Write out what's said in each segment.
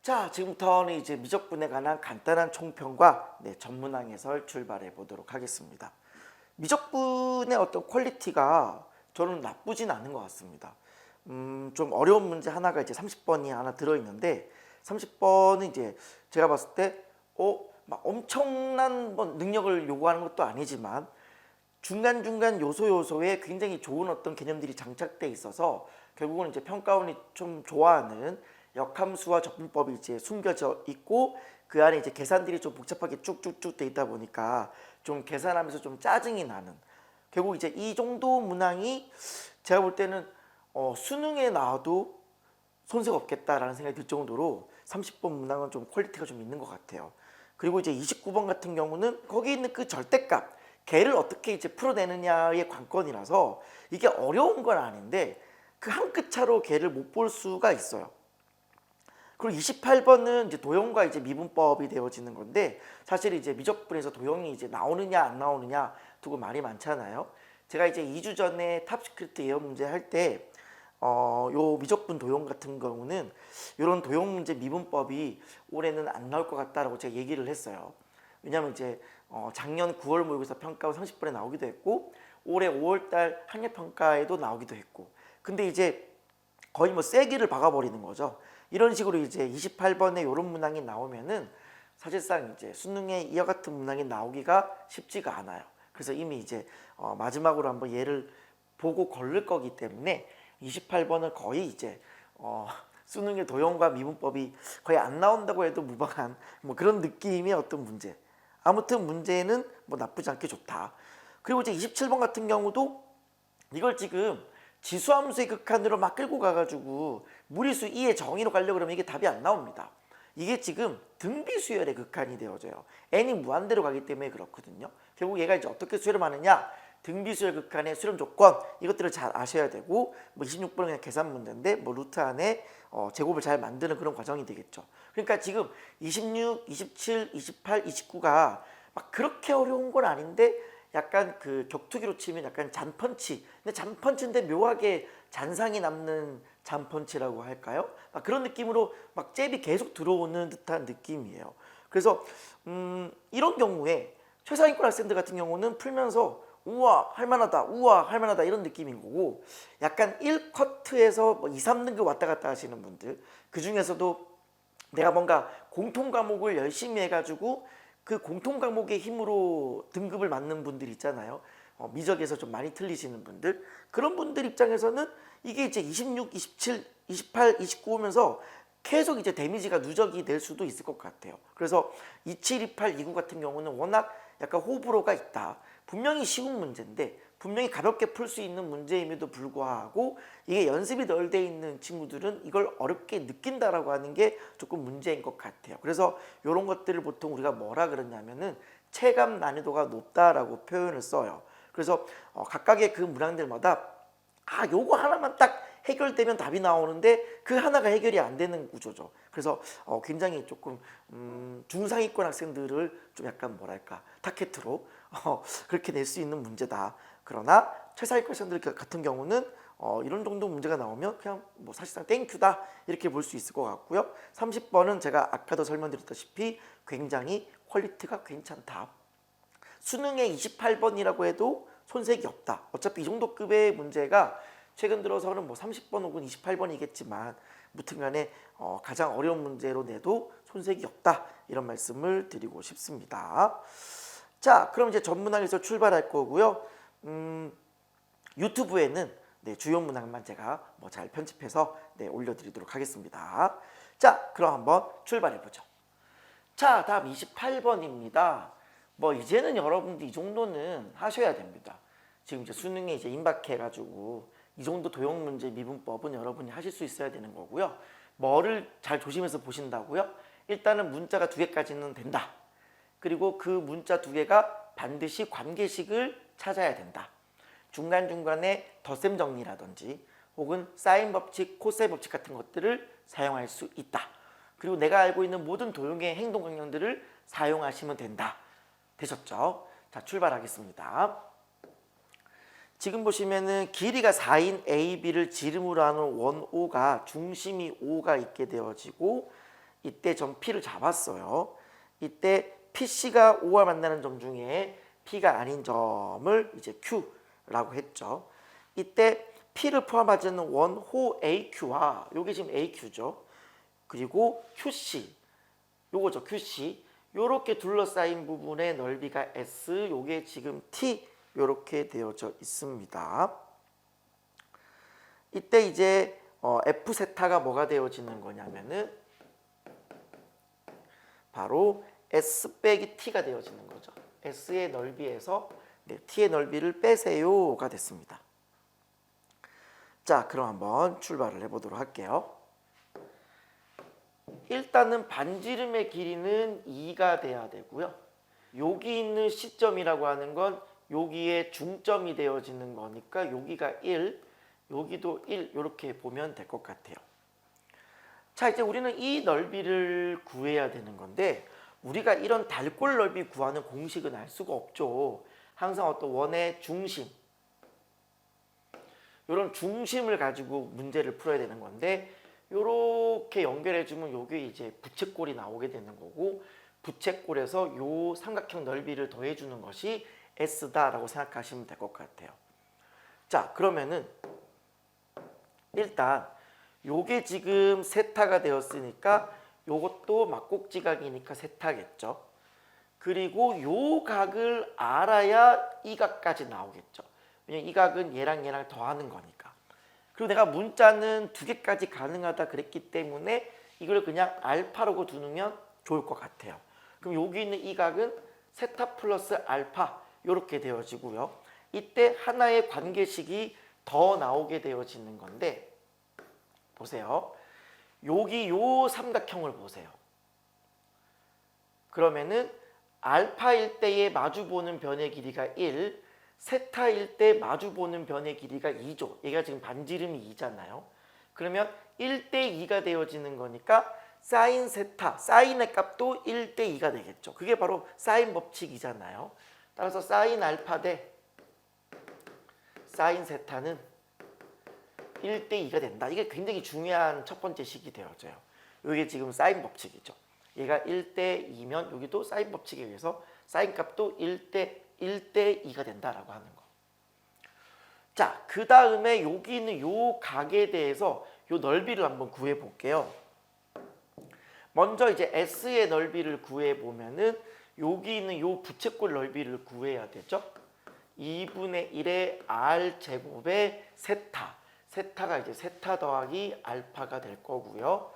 자, 지금부터는 이제 미적분에 관한 간단한 총평과 전문항 해설 출발해 보도록 하겠습니다. 미적분의 어떤 퀄리티가 저는 나쁘진 않은 것 같습니다. 좀 어려운 문제 하나가 이제 30번이 하나 들어있는데 30번은 이제 제가 봤을 때 막 엄청난 뭐 능력을 요구하는 것도 아니지만 중간중간 요소에 굉장히 좋은 어떤 개념들이 장착돼 있어서 결국은 이제 평가원이 좀 좋아하는 역함수와 적분법이 이제 숨겨져 있고 그 안에 이제 계산들이 좀 복잡하게 쭉쭉쭉 돼 있다 보니까 좀 계산하면서 좀 짜증이 나는, 결국 이제 이 정도 문항이 제가 볼 때는 수능에 나와도 손색 없겠다라는 생각이 들 정도로 30번 문항은 좀 퀄리티가 좀 있는 것 같아요. 그리고 이제 29번 같은 경우는 거기 있는 그 절대값, 걔를 어떻게 이제 풀어내느냐의 관건이라서 이게 어려운 건 아닌데 그 한 끗 차로 걔를 못 볼 수가 있어요. 그리고 28번은 이제 도형과 이제 미분법이 되어지는 건데 사실 이제 미적분에서 도형이 이제 나오느냐 안 나오느냐 두고 말이 많잖아요. 제가 이제 2주 전에 탑시크릿 예언 문제 할 때 요 미적분 도형 같은 경우는 이런 도형 문제 미분법이 올해는 안 나올 것 같다라고 제가 얘기를 했어요. 왜냐면 이제 작년 9월 모의고사 평가가 30번에 나오기도 했고 올해 5월달 학력평가에도 나오기도 했고, 근데 이제 거의 뭐 쐐기를 박아버리는 거죠. 이런 식으로 이제 28번에 이런 문항이 나오면은 사실상 이제 수능에 이와 같은 문항이 나오기가 쉽지가 않아요. 그래서 이미 이제 마지막으로 한번 얘를 보고 걸릴 거기 때문에 28번은 거의 이제 수능의 도형과 미분법이 거의 안 나온다고 해도 무방한 뭐 그런 느낌의 어떤 문제. 아무튼 문제는 뭐 나쁘지 않게 좋다. 그리고 이제 27번 같은 경우도 이걸 지금 지수함수의 극한으로 막 끌고 가가지고 무리수 2의 정의로 가려고 그러면 이게 답이 안 나옵니다. 이게 지금 등비수열의 극한이 되어져요. n이 무한대로 가기 때문에 그렇거든요. 결국 얘가 이제 어떻게 수렴하느냐, 등비수열 극한의 수렴 조건, 이것들을 잘 아셔야 되고, 뭐 26번은 그냥 계산 문제인데 뭐 루트 안에 제곱을 잘 만드는 그런 과정이 되겠죠. 그러니까 지금 26, 27, 28, 29가 막 그렇게 어려운 건 아닌데 약간 그 격투기로 치면 약간 잔펀치, 근데 잔펀치인데 묘하게 잔상이 남는 잔펀치라고 할까요? 막 그런 느낌으로 막 잽이 계속 들어오는 듯한 느낌이에요. 그래서 이런 경우에 최상위권 학생들 같은 경우는 풀면서 우와 할만하다, 우와 할만하다 이런 느낌인 거고, 약간 1커트에서 뭐 2, 3등급 왔다 갔다 하시는 분들, 그 중에서도 내가 뭔가 공통 과목을 열심히 해가지고 그 공통 과목의 힘으로 등급을 맞는 분들 있잖아요. 미적에서 좀 많이 틀리시는 분들, 그런 분들 입장에서는 이게 이제 26, 27, 28, 29 오면서 계속 이제 데미지가 누적이 될 수도 있을 것 같아요. 그래서 27, 28, 29 같은 경우는 워낙 약간 호불호가 있다. 분명히 쉬운 문제인데 분명히 가볍게 풀 수 있는 문제임에도 불구하고 이게 연습이 덜 돼 있는 친구들은 이걸 어렵게 느낀다라고 하는 게 조금 문제인 것 같아요. 그래서 이런 것들을 보통 우리가 뭐라 그러냐면은 체감 난이도가 높다라고 표현을 써요. 그래서 각각의 그 문항들마다 요거 하나만 딱 해결되면 답이 나오는데 그 하나가 해결이 안 되는 구조죠. 그래서 굉장히 조금 중상위권 학생들을 좀 약간 뭐랄까 타켓으로 그렇게 낼 수 있는 문제다. 그러나 최상위권 학생들 같은 경우는 이런 정도 문제가 나오면 그냥 뭐 사실상 땡큐다 이렇게 볼 수 있을 것 같고요. 30번은 제가 아까도 설명드렸다시피 굉장히 퀄리티가 괜찮다. 수능에 28번이라고 해도 손색이 없다. 어차피 이 정도 급의 문제가 최근 들어서는 뭐 30번 혹은 28번이겠지만 무튼간에 가장 어려운 문제로 내도 손색이 없다. 이런 말씀을 드리고 싶습니다. 자, 그럼 이제 전문항에서 출발할 거고요. 유튜브에는 주요 문항만 제가 뭐 잘 편집해서 올려드리도록 하겠습니다. 자, 그럼 한번 출발해 보죠. 자, 다음 28번입니다. 뭐 이제는 여러분들 이 정도는 하셔야 됩니다. 지금 이제 수능에 이제 임박해가지고 이 정도 도형 문제 미분법은 여러분이 하실 수 있어야 되는 거고요. 뭐를 잘 조심해서 보신다고요? 일단은 문자가 2개까지는 된다. 그리고 그 문자 2개가 반드시 관계식을 찾아야 된다. 중간중간에 덧셈 정리라든지 혹은 사인 법칙, 코사인 법칙 같은 것들을 사용할 수 있다. 그리고 내가 알고 있는 모든 도형의 행동 강령들을 사용하시면 된다. 되셨죠? 자, 출발하겠습니다. 지금 보시면은 길이가 4인 AB를 지름으로 하는 원 O가 중심이 O가 있게 되어지고 이때 점 P를 잡았어요. 이때 PC가 O와 만나는 점 중에 P가 아닌 점을 이제 Q라고 했죠. 이때 P를 포함하지 않는 원호 AQ와 요게 지금 AQ죠. 그리고 QC, 요거죠 QC. 요렇게 둘러싸인 부분의 넓이가 S, 요게 지금 T 요렇게 되어져 있습니다. 이때 이제 F 세타가 뭐가 되어지는 거냐면은 바로 S 빼기 T가 되어지는 거죠. S의 넓이에서 T의 넓이를 빼세요가 됐습니다. 자, 그럼 한번 출발을 해보도록 할게요. 일단은 반지름의 길이는 2가 돼야 되고요. 여기 있는 시점이라고 하는 건 여기에 중점이 되어지는 거니까 여기가 1, 여기도 1 이렇게 보면 될 것 같아요. 자, 이제 우리는 이 넓이를 구해야 되는 건데 우리가 이런 달골 넓이 구하는 공식은 알 수가 없죠. 항상 어떤 원의 중심, 이런 중심을 가지고 문제를 풀어야 되는 건데 이렇게 연결해주면 여기 이제 부채꼴이 나오게 되는 거고 부채꼴에서 요 삼각형 넓이를 더해주는 것이 S다라고 생각하시면 될 것 같아요. 자, 그러면은 일단 요게 지금 세타가 되었으니까 요것도 막곡지각이니까 세타겠죠. 그리고 요 각을 알아야 이 각까지 나오겠죠. 왜냐면 이 각은 얘랑 얘랑 더하는 거니까. 그리고 내가 문자는 2개까지 가능하다 그랬기 때문에 이걸 그냥 알파라고 두면 좋을 것 같아요. 그럼 여기 있는 이 각은 세타 플러스 알파 이렇게 되어지고요. 이때 하나의 관계식이 더 나오게 되어지는 건데 보세요. 여기 요 삼각형을 보세요. 그러면은 알파일 때의 마주보는 변의 길이가 1, 세타일 때 마주보는 변의 길이가 2죠. 얘가 지금 반지름이 2잖아요. 그러면 1대 2가 되어지는 거니까 사인 세타, 사인의 값도 1대 2가 되겠죠. 그게 바로 사인 법칙이잖아요. 따라서 사인 알파 대 사인 세타는 1대 2가 된다. 이게 굉장히 중요한 첫 번째 식이 되어져요. 이게 지금 사인 법칙이죠. 얘가 1대 2면 여기도 사인 법칙에 의해서 사인 값도 1대 2가 된다라고 하는 거. 자, 그 다음에 여기 있는 요 각에 대해서 요 넓이를 한번 구해 볼게요. 먼저 이제 S의 넓이를 구해 보면은 여기 있는 요 부채꼴 넓이를 구해야 되죠. 2분의 1의 R 제곱의 세타. 세타가 이제 세타 더하기 알파가 될 거고요.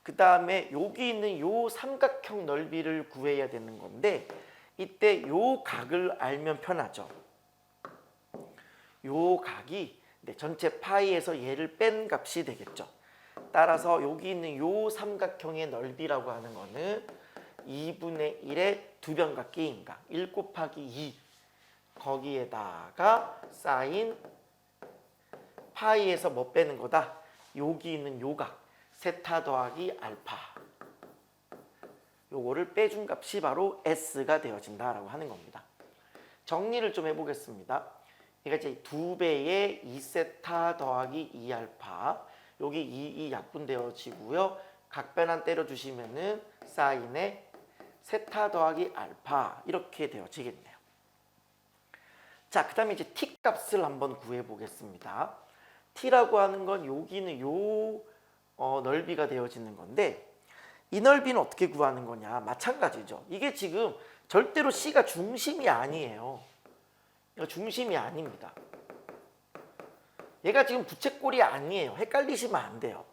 그 다음에 여기 있는 요 삼각형 넓이를 구해야 되는 건데 이때 요 각을 알면 편하죠. 요 각이 전체 파이에서 얘를 뺀 값이 되겠죠. 따라서 여기 있는 요 삼각형의 넓이라고 하는 거는 2분의 1의 두변각기 인각 1 곱하기 2 거기에다가 사인 파이에서 뭐 빼는 거다? 여기 있는 요 각 세타 더하기 알파 요거를 빼준 값이 바로 S가 되어진다라고 하는 겁니다. 정리를 좀 해보겠습니다. 얘가 이제 2배의 2세타 더하기 2알파 여기 2 약분되어지고요. 각변환 때려주시면은 사인의 세타 더하기 알파 이렇게 되어지겠네요. 자, 그 다음에 이제 t 값을 한번 구해보겠습니다. t라고 하는 건 여기는 요 넓이가 되어지는 건데 이 넓이는 어떻게 구하는 거냐? 마찬가지죠. 이게 지금 절대로 C가 중심이 아니에요. 이거 중심이 아닙니다. 얘가 지금 부채꼴이 아니에요. 헷갈리시면 안 돼요.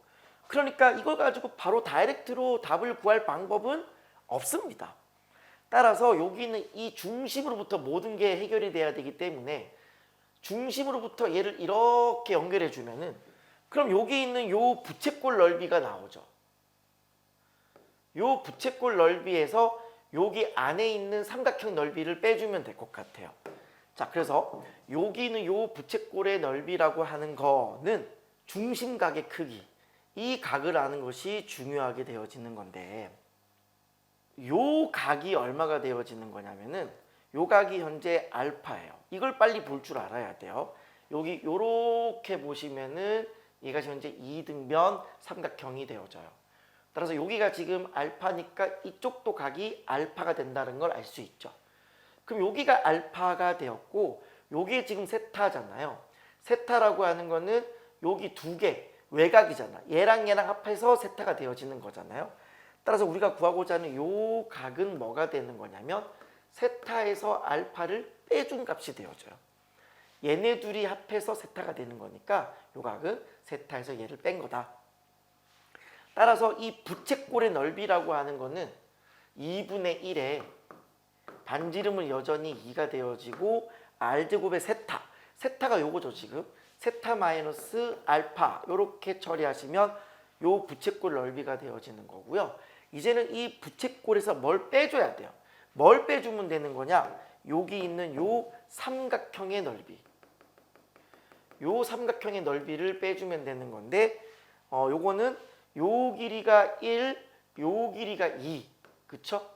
그러니까 이걸 가지고 바로 다이렉트로 답을 구할 방법은 없습니다. 따라서 여기 있는 이 중심으로부터 모든 게 해결이 돼야 되기 때문에 중심으로부터 얘를 이렇게 연결해 주면은 그럼 여기 있는 요 부채꼴 넓이가 나오죠. 요 부채꼴 넓이에서 여기 안에 있는 삼각형 넓이를 빼주면 될 것 같아요. 자, 그래서 여기 있는 요 부채꼴의 넓이라고 하는 거는 중심각의 크기, 이 각을 아는 것이 중요하게 되어지는 건데 요 각이 얼마가 되어지는 거냐면은 요 각이 현재 알파예요. 이걸 빨리 볼 줄 알아야 돼요. 여기 요렇게 보시면은 얘가 현재 2등변 삼각형이 되어져요. 따라서 여기가 지금 알파니까 이쪽도 각이 알파가 된다는 걸 알 수 있죠. 그럼 여기가 알파가 되었고 여기 지금 세타잖아요. 세타라고 하는 거는 여기 두 개 외곽이잖아. 얘랑 얘랑 합해서 세타가 되어지는 거잖아요. 따라서 우리가 구하고자 하는 요 각은 뭐가 되는 거냐면 세타에서 알파를 빼준 값이 되어져요. 얘네 둘이 합해서 세타가 되는 거니까 요 각은 세타에서 얘를 뺀 거다. 따라서 이 부채꼴의 넓이라고 하는 거는 2분의 1에 반지름은 여전히 2가 되어지고 R제곱의 세타, 세타가 요거죠 지금. 세타 마이너스 알파 요렇게 처리하시면 요 부채꼴 넓이가 되어지는 거고요. 이제는 이 부채꼴에서 뭘 빼줘야 돼요. 뭘 빼주면 되는 거냐? 여기 있는 요 삼각형의 넓이. 요 삼각형의 넓이를 빼주면 되는 건데 요거는 요 길이가 1, 요 길이가 2. 그쵸?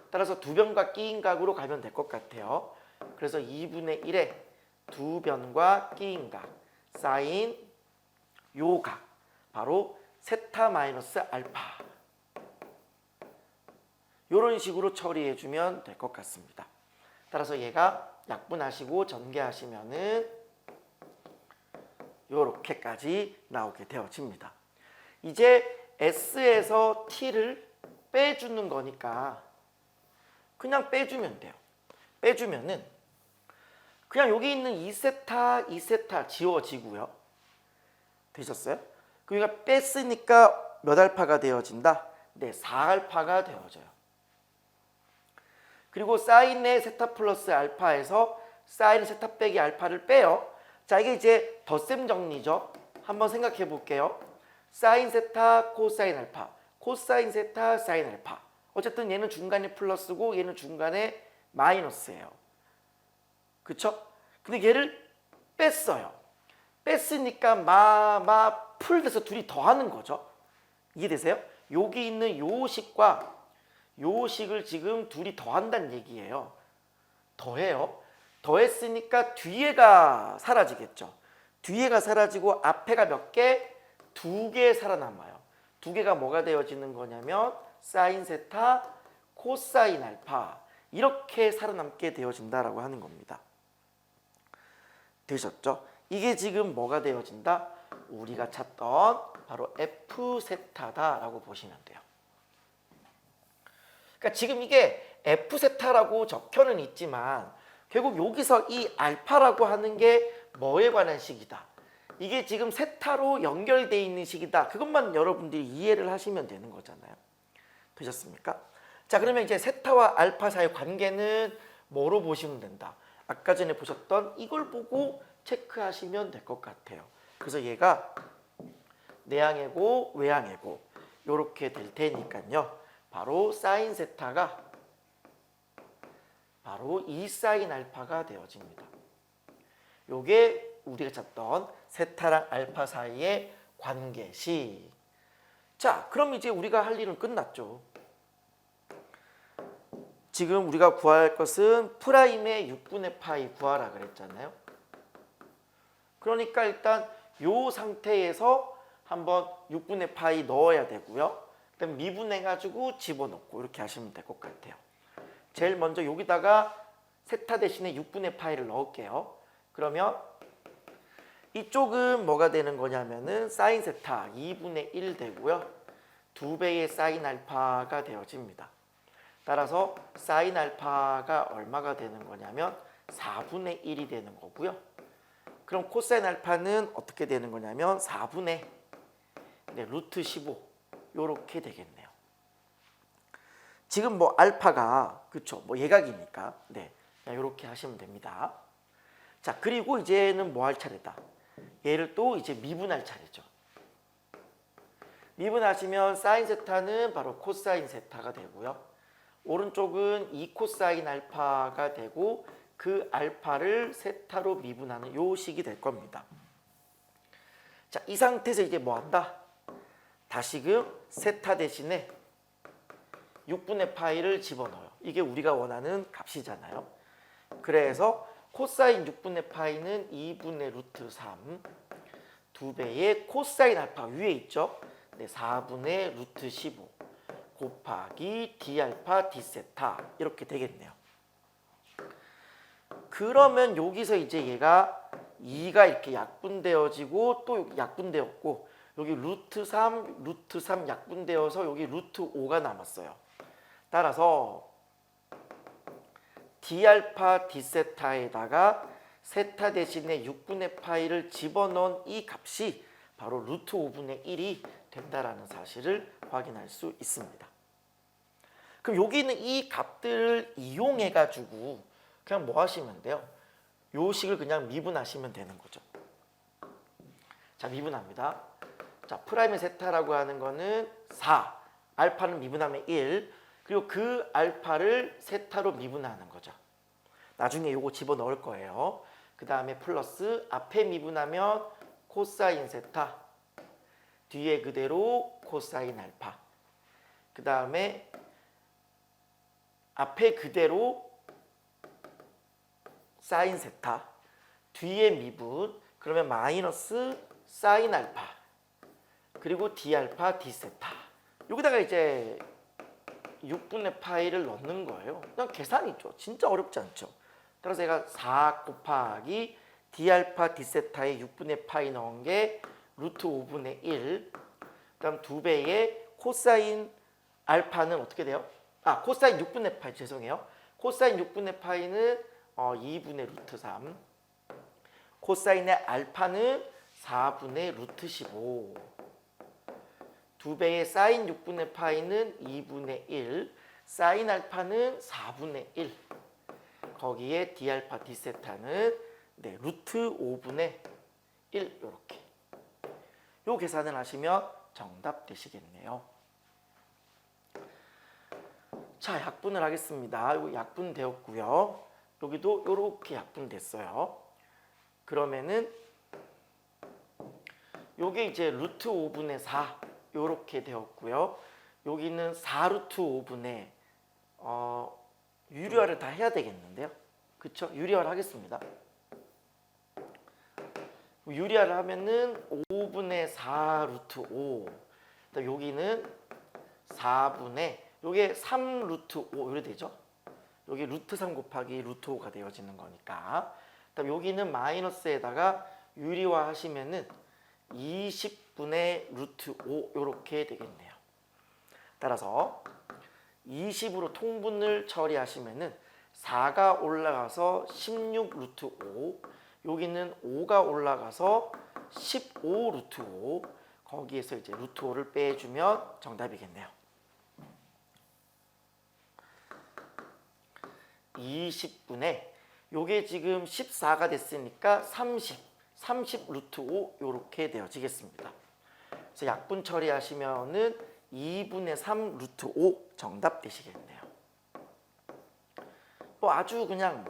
따라서 두 변과 끼인 각으로 가면 될 것 같아요. 그래서 2분의 1에 두 변과 끼인 각 사인 요 각 바로 세타 마이너스 알파 요런 식으로 처리해주면 될 것 같습니다. 따라서 얘가 약분하시고 전개하시면은 요렇게까지 나오게 되어집니다. 이제 S에서 T를 빼주는 거니까 그냥 빼주면 돼요. 빼주면은 그냥 여기 있는 2세타, 2세타 지워지고요. 되셨어요? 그러니까 뺐으니까 몇 알파가 되어진다? 네, 4알파가 되어져요. 그리고 사인의 세타 플러스 알파에서 사인 세타 빼기 알파를 빼요. 자, 이게 이제 덧셈 정리죠. 한번 생각해 볼게요. 사인 세타, 코사인 알파, 코사인 세타, 사인 알파. 어쨌든 얘는 중간에 플러스고 얘는 중간에 마이너스예요. 그쵸? 근데 얘를 뺐어요. 뺐으니까 풀 돼서 둘이 더하는 거죠. 이해되세요? 여기 있는 요 식과 요 식을 지금 둘이 더한다는 얘기예요. 더해요. 더했으니까 뒤에가 사라지겠죠. 뒤에가 사라지고 앞에가 몇 개? 두 개 살아남아요. 두 개가 뭐가 되어지는 거냐면 사인 세타, 코사인 알파 이렇게 살아남게 되어진다라고 하는 겁니다. 되셨죠? 이게 지금 뭐가 되어진다? 우리가 찾던 바로 F 세타다라고 보시면 돼요. 그러니까 지금 이게 F 세타라고 적혀는 있지만 결국 여기서 이 알파라고 하는 게 뭐에 관한 식이다. 이게 지금 세타로 연결되어 있는 식이다. 그것만 여러분들이 이해를 하시면 되는 거잖아요. 되셨습니까? 자, 그러면 이제 세타와 알파 사이의 관계는 뭐로 보시면 된다. 아까 전에 보셨던 이걸 보고 체크하시면 될 것 같아요. 그래서 얘가 내항이고 외항이고 이렇게 될 테니까요. 바로 사인 세타가 바로 2 사인 알파가 되어집니다. 요게 우리가 찾던 세타랑 알파 사이의 관계식. 자, 그럼 이제 우리가 할 일은 끝났죠. 지금 우리가 구할 것은 프라임의 6분의 파이 구하라 그랬잖아요. 그러니까 일단 요 상태에서 한번 6분의 파이 넣어야 되고요. 그다음 미분해가지고 집어넣고 이렇게 하시면 될 것 같아요. 제일 먼저 여기다가 세타 대신에 6분의 파이를 넣을게요. 그러면 이쪽은 뭐가 되는 거냐면은 사인 세타 2분의 1 되고요. 2배의 사인 알파가 되어집니다. 따라서 사인 알파가 얼마가 되는 거냐면 4분의 1이 되는 거고요. 그럼 코사인 알파는 어떻게 되는 거냐면 4분의 루트 15 요렇게 되겠네요. 지금 뭐 알파가 그쵸 뭐 예각이니까 네 요렇게 하시면 됩니다. 자, 그리고 이제는 뭐 할 차례다. 얘를 또 이제 미분할 차례죠. 미분하시면 사인 세타는 바로 코사인 세타가 되고요. 오른쪽은 2 코사인 알파가 되고 그 알파를 세타로 미분하는 요 식이 될 겁니다. 자, 이 상태에서 이제 뭐 한다? 다시금 세타 대신에 6분의 파이를 집어넣어요. 이게 우리가 원하는 값이잖아요. 그래서 코사인 6분의 파이는 2분의 루트 3 2배의 코사인 알파 위에 있죠. 4분의 루트 15 곱하기 D알파 D세타 이렇게 되겠네요. 그러면 여기서 이제 얘가 2가 이렇게 약분되어지고 또 여기 약분되었고 여기 루트 3 약분되어서 여기 루트 5가 남았어요. 따라서 D알파 D세타에다가 세타 대신에 6분의 파이를 집어넣은 이 값이 바로 루트 5분의 1이 된다라는 사실을 확인할 수 있습니다. 그럼 여기는 이 값들을 이용해 가지고 그냥 뭐 하시면 돼요? 요 식을 그냥 미분하시면 되는 거죠. 자, 미분합니다. 자, 프라임의 세타라고 하는 거는 4, 알파는 미분하면 1, 그리고 그 알파를 세타로 미분하는 거죠. 나중에 요거 집어넣을 거예요. 그 다음에 플러스 앞에 미분하면 코사인 세타, 뒤에 그대로 코사인 알파, 그 다음에 앞에 그대로 사인 세타, 뒤에 미분, 그러면 마이너스 사인 알파, 그리고 D알파 D세타. 여기다가 이제 6분의 파이를 넣는 거예요. 그냥 계산이죠. 진짜 어렵지 않죠. 따라서 제가 4 곱하기 D알파 D세타에 6분의 파이 넣은 게 루트 5분의 1. 그다음 2배의 코사인 알파는 어떻게 돼요? 아, 코사인 6분의 파이 죄송해요. 코사인 6분의 파이는 2분의 루트 3. 코사인의 알파는 4분의 루트 15. 2배의 사인 6분의 파이는 2분의 1. 사인 알파는 4분의 1. 거기에 D알파 D세타는 루트 5분의 1 이렇게. 요 계산을 하시면 정답 되시겠네요. 자, 약분을 하겠습니다. 이거 약분되었고요. 여기도 이렇게 약분됐어요. 그러면은 요게 이제 루트 5분의 4 이렇게 되었고요. 여기는 4루트 5분의 유리화를 다 해야 되겠는데요. 그쵸? 유리화를 하겠습니다. 유리화를 하면은 5분의 4 루트 5. 여기는 4분의 요게 3 루트 5 이렇게 되죠. 여기 루트 3 곱하기 루트 5가 되어지는 거니까. 그다음 여기는 마이너스에다가 유리화 하시면은 20분의 루트 5 이렇게 되겠네요. 따라서 20으로 통분을 처리하시면은 4가 올라가서 16 루트 5, 여기는 5가 올라가서 15 루트 5, 거기에서 이제 루트 5를 빼주면 정답이겠네요. 20분의 요게 지금 14가 됐으니까 30 루트 5 이렇게 되어지겠습니다. 그래서 약분 처리하시면은 2분의 3 루트 5 정답 되시겠네요. 아주 그냥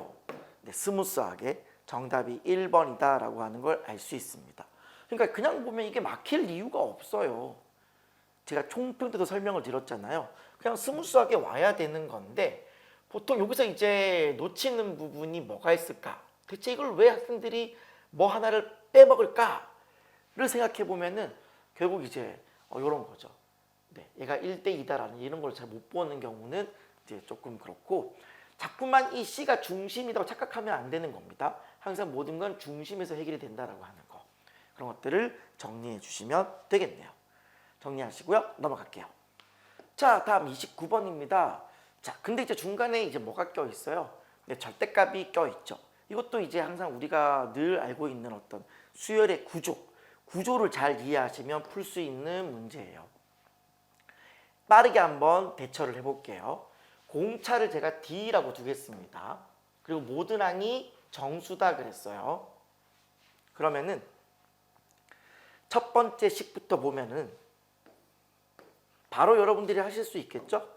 스무스하게 정답이 1번이다 라고 하는 걸 알 수 있습니다. 그러니까 그냥 보면 이게 막힐 이유가 없어요. 제가 총평 때도 설명을 드렸잖아요. 그냥 스무스하게 와야 되는 건데 보통 여기서 이제 놓치는 부분이 뭐가 있을까? 대체 이걸 왜 학생들이 뭐 하나를 빼먹을까를 생각해 보면은 결국 이제 이런 거죠. 얘가 1대2다라는 이런 걸 잘 못 보는 경우는 이제 조금 그렇고, 자꾸만 이 C가 중심이라고 착각하면 안 되는 겁니다. 항상 모든 건 중심에서 해결이 된다라고 하는 거. 그런 것들을 정리해 주시면 되겠네요. 정리하시고요. 넘어갈게요. 자, 다음 29번입니다. 자, 근데 이제 중간에 이제 뭐가 껴 있어요? 절대값이 껴 있죠. 이것도 이제 항상 우리가 늘 알고 있는 어떤 수열의 구조를 잘 이해하시면 풀 수 있는 문제예요. 빠르게 한번 대처를 해볼게요. 공차를 제가 D라고 두겠습니다. 그리고 모든 항이 정수다 그랬어요. 그러면은 첫 번째 식부터 보면은 바로 여러분들이 하실 수 있겠죠?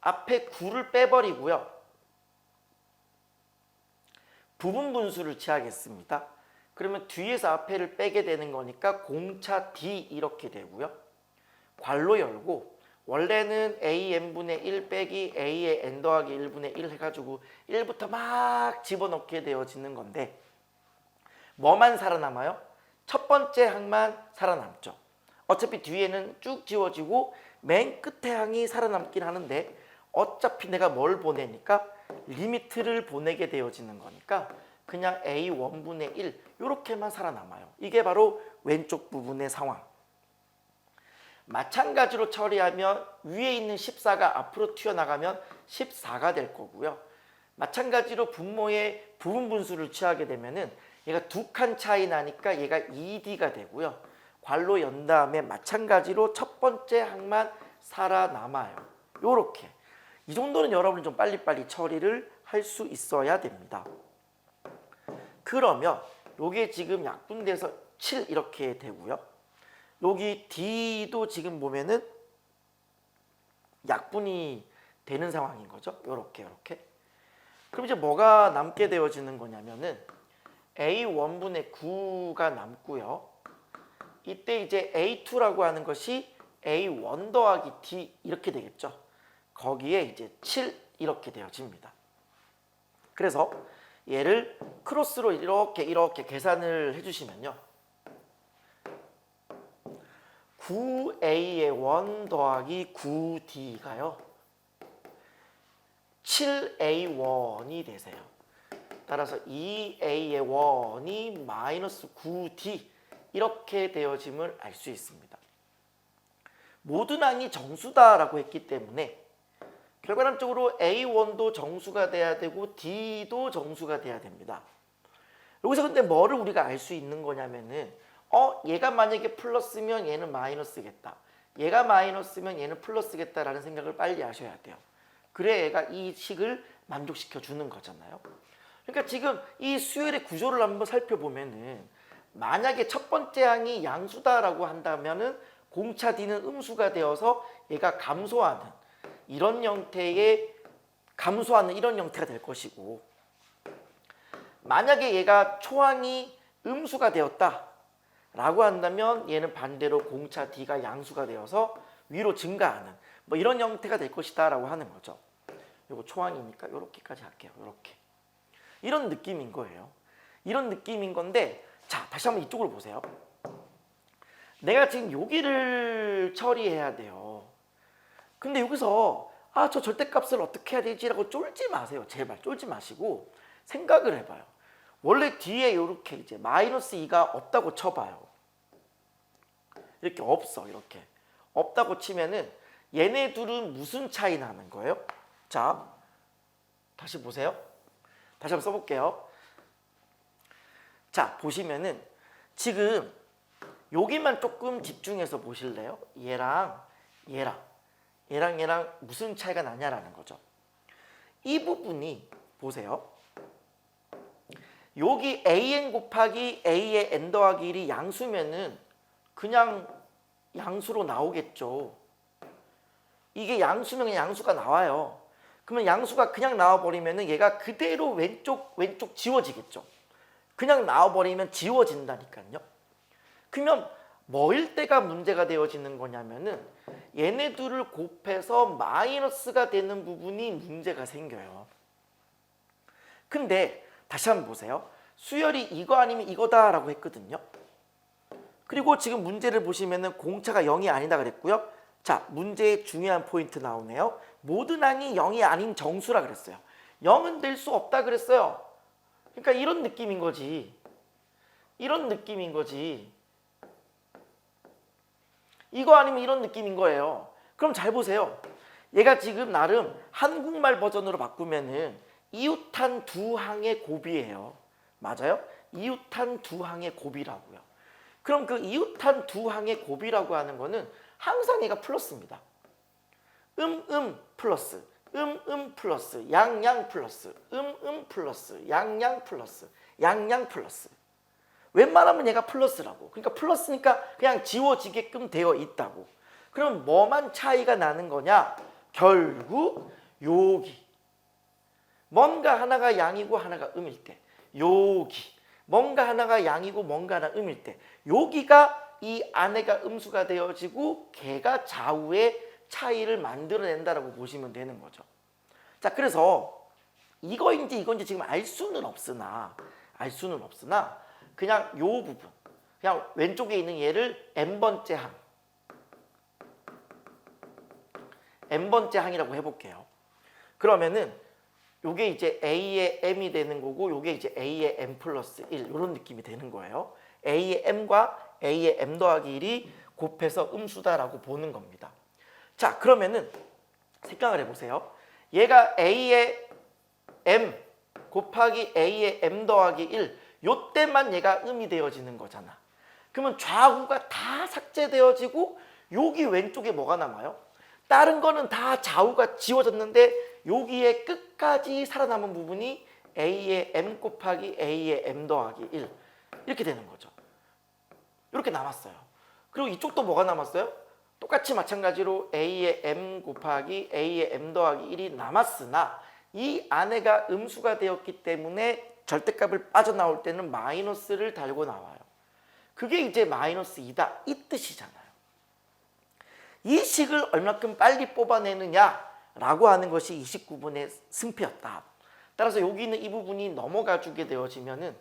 앞에 9를 빼버리고요. 부분 분수를 취하겠습니다. 그러면 뒤에서 앞에를 빼게 되는 거니까 공차 D 이렇게 되고요. 괄호 열고 원래는 AN분의 1 빼기 A의 N 더하기 1분의 1 해가지고 1부터 막 집어넣게 되어지는 건데 뭐만 살아남아요? 첫 번째 항만 살아남죠. 어차피 뒤에는 쭉 지워지고 맨 끝에 항이 살아남긴 하는데 어차피 내가 뭘 보내니까 리미트를 보내게 되어지는 거니까 그냥 a1분의 1 이렇게만 살아남아요. 이게 바로 왼쪽 부분의 상황. 마찬가지로 처리하면 위에 있는 14가 앞으로 튀어나가면 14가 될 거고요. 마찬가지로 분모의 부분 분수를 취하게 되면은 얘가 두 칸 차이 나니까 얘가 2D가 되고요. 괄호 연 다음에 마찬가지로 첫 번째 항만 살아남아요. 요렇게. 이 정도는 여러분이 좀 빨리빨리 처리를 할 수 있어야 됩니다. 그러면 요게 지금 약분돼서 7 이렇게 되고요. 여기 D도 지금 보면은 약분이 되는 상황인 거죠. 요렇게 요렇게. 그럼 이제 뭐가 남게 되어지는 거냐면은 A1분의 9가 남고요. 이때 이제 A2라고 하는 것이 A1 더하기 D 이렇게 되겠죠. 거기에 이제 7 이렇게 되어집니다. 그래서 얘를 크로스로 이렇게 계산을 해주시면요. 9A의 1 더하기 9D가요. 7A1이 되세요. 따라서 2A의 1이 마이너스 9D 이렇게 되어짐을 알 수 있습니다. 모든 항이 정수다라고 했기 때문에 결과론적으로 A1도 정수가 돼야 되고 D도 정수가 돼야 됩니다. 여기서 근데 뭐를 우리가 알 수 있는 거냐면은 얘가 만약에 플러스면 얘는 마이너스겠다. 얘가 마이너스면 얘는 플러스겠다라는 생각을 빨리 하셔야 돼요. 그래야 얘가 이 식을 만족시켜 주는 거잖아요. 그러니까 지금 이 수열의 구조를 한번 살펴보면은 만약에 첫 번째 항이 양수다라고 한다면은 공차 D는 음수가 되어서 얘가 감소하는 이런 형태의 이런 형태가 될 것이고, 만약에 얘가 초항이 음수가 되었다라고 한다면 얘는 반대로 공차 D가 양수가 되어서 위로 증가하는 뭐 이런 형태가 될 것이다라고 하는 거죠. 이거 초항이니까 이렇게까지 할게요. 이렇게. 이런 느낌인 거예요. 이런 느낌인 건데, 자, 다시 한번 이쪽으로 보세요. 내가 지금 여기를 처리해야 돼요. 근데 여기서 저 절대값을 어떻게 해야 되지라고 쫄지 마세요. 제발 쫄지 마시고 생각을 해봐요. 원래 뒤에 이렇게 이제 마이너스 2가 없다고 쳐봐요. 이렇게 없어. 이렇게 없다고 치면은 얘네 둘은 무슨 차이 나는 거예요? 자, 다시 보세요. 다시 한번 써볼게요. 자, 보시면은 지금 여기만 조금 집중해서 보실래요? 얘랑 무슨 차이가 나냐라는 거죠. 이 부분이 보세요. 여기 an 곱하기 a의 n 더하기 1이 양수면은 그냥 양수로 나오겠죠. 이게 양수면 양수가 나와요. 그러면 양수가 그냥 나와버리면은 얘가 그대로 왼쪽 지워지겠죠. 그냥 나와버리면 지워진다니까요. 그러면 뭐일 때가 문제가 되어지는 거냐면은 얘네 둘을 곱해서 마이너스가 되는 부분이 문제가 생겨요. 근데 다시 한번 보세요. 수열이 이거 아니면 이거다라고 했거든요. 그리고 지금 문제를 보시면은 공차가 0이 아니다 그랬고요. 자, 문제의 중요한 포인트 나오네요. 모든 항이 0이 아닌 정수라 그랬어요. 0은 될 수 없다 그랬어요. 그러니까 이런 느낌인 거지. 이런 느낌인 거지. 이거 아니면 이런 느낌인 거예요. 그럼 잘 보세요. 얘가 지금 나름 한국말 버전으로 바꾸면은 이웃한 두 항의 곱이에요. 맞아요? 이웃한 두 항의 곱이라고요. 그럼 그 이웃한 두 항의 곱이라고 하는 거는 항상 얘가 플러스입니다. 플러스, 플러스, 양양 플러스, 플러스, 양양 플러스, 양양 플러스. 웬만하면 얘가 플러스라고. 그러니까 플러스니까 그냥 지워지게끔 되어 있다고. 그럼 뭐만 차이가 나는 거냐? 결국 여기. 뭔가 하나가 양이고 하나가 음일 때. 여기. 뭔가 하나가 양이고 뭔가 하나 음일 때. 여기가 이 안에가 음수가 되어지고 걔가 좌우의 차이를 만들어낸다라고 보시면 되는 거죠. 자, 그래서 이거인지 지금 알 수는 없으나 그냥 요 부분, 그냥 왼쪽에 있는 얘를 n번째 항, n번째 항이라고 해볼게요. 그러면은 요게 이제 a의 m이 되는 거고 요게 이제 a의 m 플러스 1 이런 느낌이 되는 거예요. a의 m과 a의 m 더하기 1이 곱해서 음수다라고 보는 겁니다. 자, 그러면은 생각을 해보세요. 얘가 a의 m 곱하기 a의 m 더하기 1 요때만 얘가 음이 되어지는 거잖아. 그러면 좌우가 다 삭제되어지고 여기 왼쪽에 뭐가 남아요? 다른 거는 다 좌우가 지워졌는데 여기에 끝까지 살아남은 부분이 a의 m 곱하기 a의 m 더하기 1 이렇게 되는 거죠. 이렇게 남았어요. 그리고 이쪽도 뭐가 남았어요? 똑같이 마찬가지로 a의 m 곱하기 a의 m 더하기 1이 남았으나 이 안에가 음수가 되었기 때문에 절대값을 빠져나올 때는 마이너스를 달고 나와요. 그게 이제 마이너스 2다 이 뜻이잖아요. 이 식을 얼마큼 빨리 뽑아내느냐라고 하는 것이 29분의 승패였다. 따라서 여기 있는 이 부분이 넘어가 주게 되어지면은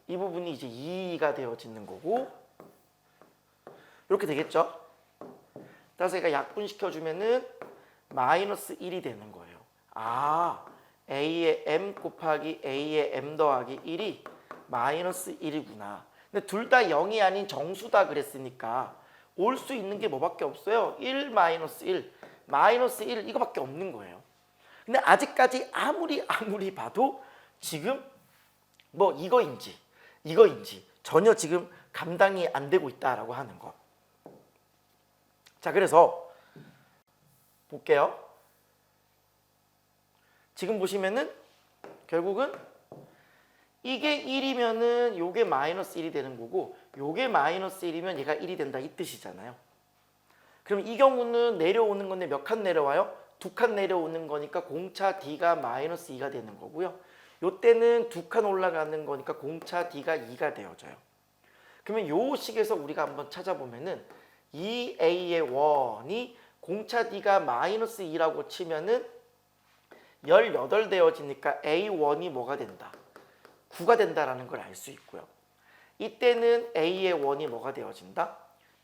이 부분이 이제 2가 되어지는 거고 이렇게 되겠죠. 따라서 얘가 약분시켜주면은 마이너스 1이 되는 거예요. 아, a의 m 곱하기 a의 m 더하기 1이 마이너스 1이구나. 근데 둘 다 0이 아닌 정수다 그랬으니까 올 수 있는 게 뭐밖에 없어요? 1 마이너스 1 마이너스 1 이거밖에 없는 거예요. 근데 아직까지 아무리 봐도 지금 뭐 이거인지 전혀 지금 감당이 안 되고 있다라고 하는 거. 자, 그래서 볼게요. 지금 보시면은 결국은 이게 1이면은 요게 마이너스 1이 되는 거고 요게 마이너스 1이면 얘가 1이 된다 이 뜻이잖아요. 그럼 이 경우는 내려오는 건데 몇 칸 내려와요? 2칸 내려오는 거니까 공차 D가 마이너스 2가 되는 거고요. 요때는 2칸 올라가는 거니까 공차 D가 2가 되어져요. 그러면 요 식에서 우리가 한번 찾아보면은 2A의 원이 공차 D가 마이너스 2라고 치면은 18 되어지니까 A1이 뭐가 된다? 9가 된다라는 걸 알 수 있고요. 이때는 A의 원이 뭐가 되어진다?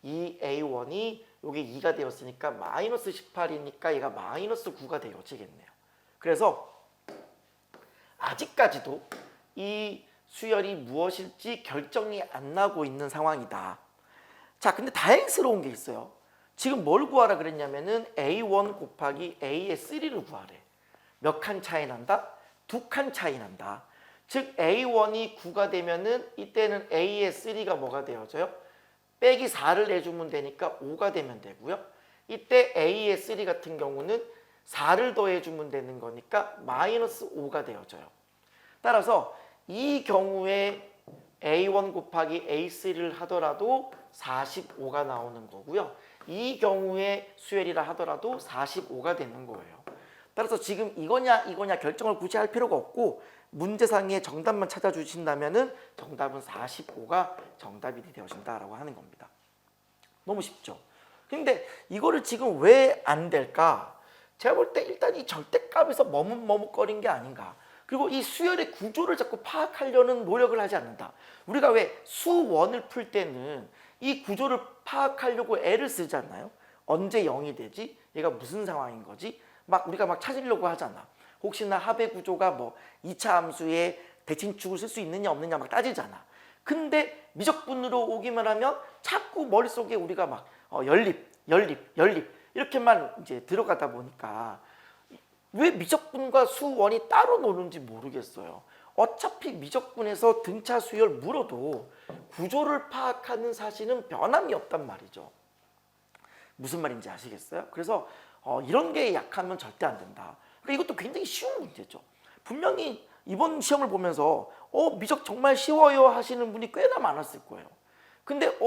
2A1이 여기 2가 되었으니까 마이너스 18이니까 얘가 마이너스 9가 되어지겠네요. 그래서 아직까지도 이 수열이 무엇일지 결정이 안 나고 있는 상황이다. 자, 근데 다행스러운 게 있어요. 지금 뭘 구하라 그랬냐면은 A1 곱하기 A의 3를 구하래. 몇 칸 차이 난다? 2칸 차이 난다. 즉 A1이 9가 되면은 이때는 A의 3가 뭐가 되어져요? 빼기 4를 내주면 되니까 5가 되면 되고요. 이때 A의 3 같은 경우는 4를 더해주면 되는 거니까 마이너스 5가 되어져요. 따라서 이 경우에 A1 곱하기 A3를 하더라도 45가 나오는 거고요. 이 경우에 수열이라 하더라도 45가 되는 거예요. 따라서 지금 이거냐 결정을 굳이 할 필요가 없고 문제상의 정답만 찾아주신다면은 정답은 45가 정답이 되어진다라고 하는 겁니다. 너무 쉽죠? 근데 이거를 지금 왜 안 될까? 제가 볼 때 일단 이 절대값에서 머뭇머뭇거린 게 아닌가. 그리고 이 수열의 구조를 자꾸 파악하려는 노력을 하지 않는다. 우리가 왜 수원을 풀 때는 이 구조를 파악하려고 애를 쓰잖아요. 언제 0이 되지? 얘가 무슨 상황인 거지? 우리가 찾으려고 하잖아. 혹시나 합의 구조가 뭐 2차 함수에 대칭축을 쓸 수 있느냐 없느냐 따지잖아. 근데 미적분으로 오기만 하면 자꾸 머릿속에 우리가 연립 이렇게만 이제 들어가다 보니까 왜 미적분과 수원이 따로 노는지 모르겠어요. 어차피 미적분에서 등차 수열 물어도 구조를 파악하는 사실은 변함이 없단 말이죠. 무슨 말인지 아시겠어요? 그래서 이런 게 약하면 절대 안 된다. 그러니까 이것도 굉장히 쉬운 문제죠. 분명히 이번 시험을 보면서 미적 정말 쉬워요 하시는 분이 꽤나 많았을 거예요. 근데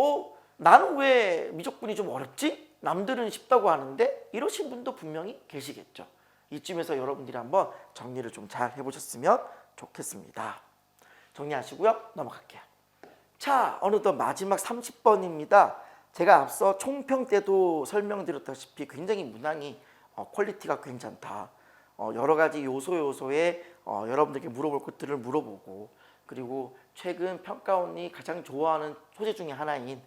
나는 왜 미적분이 좀 어렵지? 남들은 쉽다고 하는데 이러신 분도 분명히 계시겠죠. 이쯤에서 여러분들이 한번 정리를 좀 잘 해보셨으면 좋겠습니다. 정리하시고요. 넘어갈게요. 자, 어느덧 마지막 30번입니다. 제가 앞서 총평 때도 설명드렸다시피 굉장히 문항이 퀄리티가 괜찮다. 여러 가지 요소에 여러분들께 물어볼 것들을 물어보고 그리고 최근 평가원이 가장 좋아하는 소재 중에 하나인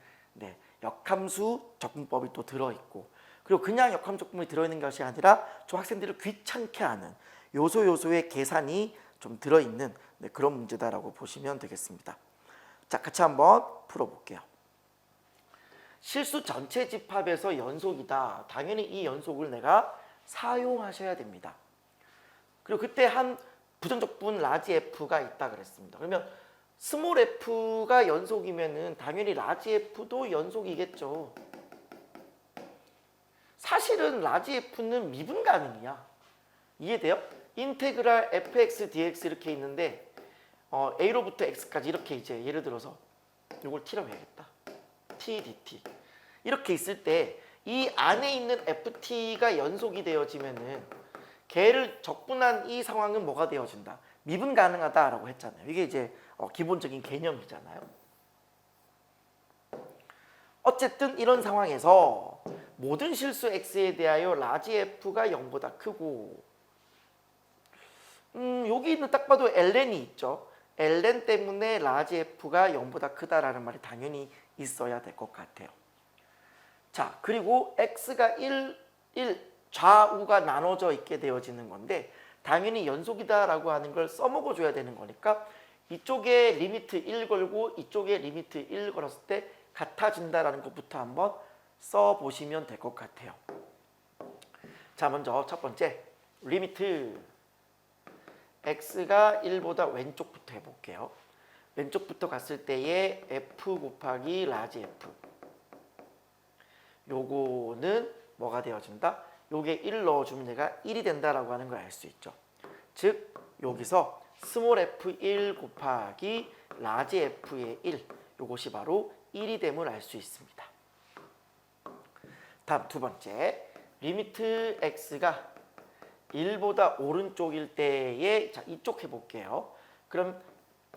역함수 적분법이 또 들어있고 그리고 그냥 역함적분이 들어있는 것이 아니라 좀 학생들을 귀찮게 하는 요소의 계산이 좀 들어있는 그런 문제다라고 보시면 되겠습니다. 자, 같이 한번 풀어볼게요. 실수 전체 집합에서 연속이다. 당연히 이 연속을 내가 사용하셔야 됩니다. 그리고 그때 한 부정적분 라지 F가 있다 그랬습니다. 그러면 스몰 f가 연속이면은 당연히 라지 F도 연속이겠죠. 사실은 라지 F는 미분 가능이야. 이해돼요? 인테그랄 fx dx 이렇게 있는데 a로부터 x까지 이렇게 이제 예를 들어서 이걸 t라고 해야겠다. t dt 이렇게 있을 때 이 안에 있는 ft가 연속이 되어지면은 걔를 적분한 이 상황은 뭐가 되어진다? 미분 가능하다라고 했잖아요. 이게 이제 기본적인 개념이잖아요. 어쨌든 이런 상황에서 모든 실수 x에 대하여 라지 f가 0보다 크고 여기는 딱 봐도 ln이 있죠. ln 때문에 라지 f가 0보다 크다라는 말이 당연히 있어야 될 것 같아요. 자, 그리고 x가 1 좌우가 나눠져 있게 되어지는 건데 당연히 연속이다라고 하는 걸 써먹어줘야 되는 거니까 이쪽에 리미트 1 걸고 이쪽에 리미트 1 걸었을 때 같아진다라는 것부터 한번 써보시면 될 것 같아요. 자, 먼저 첫 번째 리미트 x가 1보다 왼쪽부터 해볼게요. 왼쪽부터 갔을 때의 f 곱하기 라지 f 요거는 뭐가 되어진다? 요게 1 넣어주면 얘가 1이 된다라고 하는 걸 알 수 있죠. 즉 여기서 스몰 f1 곱하기 라지 f의 1 요것이 바로 1이 됨을 알 수 있습니다. 다음 두 번째 리미트 x가 1보다 오른쪽일 때에 자 이쪽 해볼게요. 그럼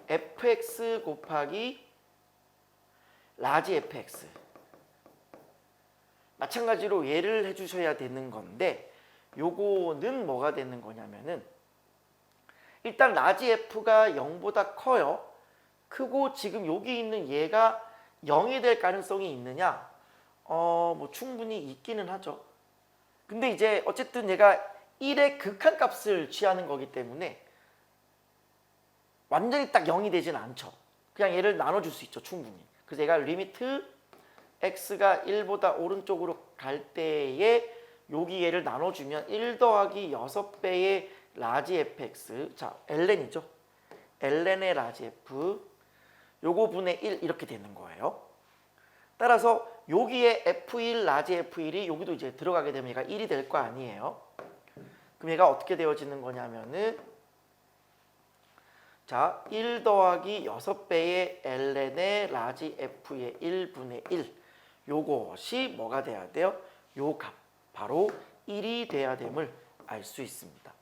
fx 곱하기 라지 fx 마찬가지로 예를 해주셔야 되는 건데 요거는 뭐가 되는 거냐면은 일단 라지 f가 0보다 커요. 크고 지금 여기 있는 얘가 0이 될 가능성이 있느냐? 뭐 충분히 있기는 하죠. 근데 이제 어쨌든 얘가 1의 극한값을 취하는 거기 때문에 완전히 딱 0이 되진 않죠. 그냥 얘를 나눠줄 수 있죠. 충분히. 그래서 얘가 리미트 x가 1보다 오른쪽으로 갈 때에 여기 얘를 나눠주면 1 더하기 6배의 라지 fx 자 ln이죠. ln의 라지 f 요거 분의 1 이렇게 되는 거예요. 따라서 여기에 f1 라지 f1이 여기도 이제 들어가게 되면 얘가 1이 될 거 아니에요. 그럼 얘가 어떻게 되어지는 거냐면은 자, 1 더하기 6배의 ln의 라지 f의 1분의 1 요것이 뭐가 돼야 돼요? 요 값, 바로 1이 돼야 됨을 알 수 있습니다.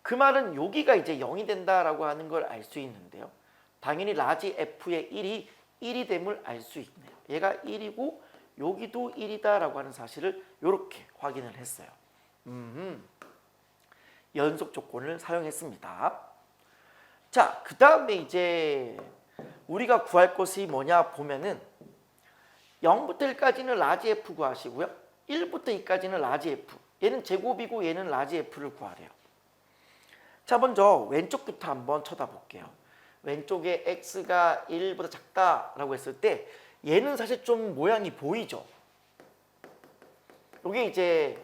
그 말은 여기가 이제 0이 된다라고 하는 걸 알 수 있는데요. 당연히 라지 f의 1이 됨을 알 수 있네요. 얘가 1이고 여기도 1이다라고 하는 사실을 이렇게 확인을 했어요. 연속 조건을 사용했습니다. 자, 그 다음에 이제 우리가 구할 것이 뭐냐 보면은 0부터 1까지는 라지 f 구하시고요. 1부터 2까지는 라지 f. 얘는 제곱이고 얘는 라지 f를 구하래요. 자, 먼저 왼쪽부터 한번 쳐다볼게요. 왼쪽에 x가 1보다 작다라고 했을 때 얘는 사실 좀 모양이 보이죠. 이게 이제